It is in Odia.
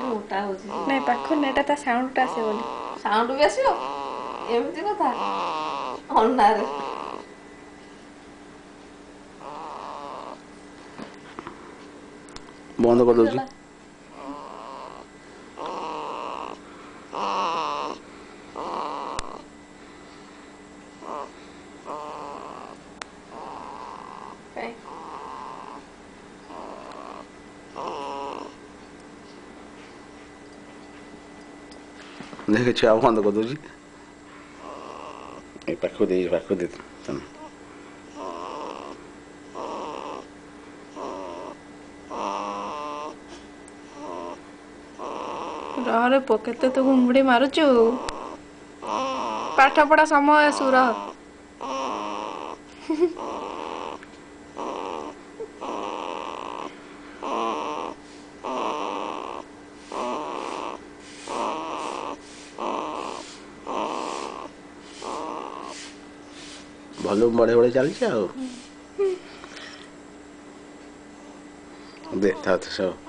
ମୋଟା ହଉଛି ନାଇଁ ପାଖ ନାଇଁ, ଏଟା ତା ସାଉଣ୍ଡଟା ଆସିବ ବୋଲି। ସାଉଣ୍ଡ ବି ଆସିବ ଏମିତି କଥା ଅନ୍ନାରେ ବନ୍ଦ କରିଦଉଛି। ଦେଖେ ଛୁଆ ବନ୍ଦ କରିଦଉଛି। ଏ ପାଖକୁ ଦେଇ ରହରେ ପୁଅ, କେତେ ତୁ ଘୁଙ୍ଗୁଡି ମାରୁଛୁ। ପାଠ ପଢା ସମୟ ଆସୁ, ରହ। ଭଲ୍ୟୁମ୍ ବଢ଼େଇ ବଢ଼େଇ ଚାଲିଛି ଆଉ। ଦେ ଥାଉ ସବୁ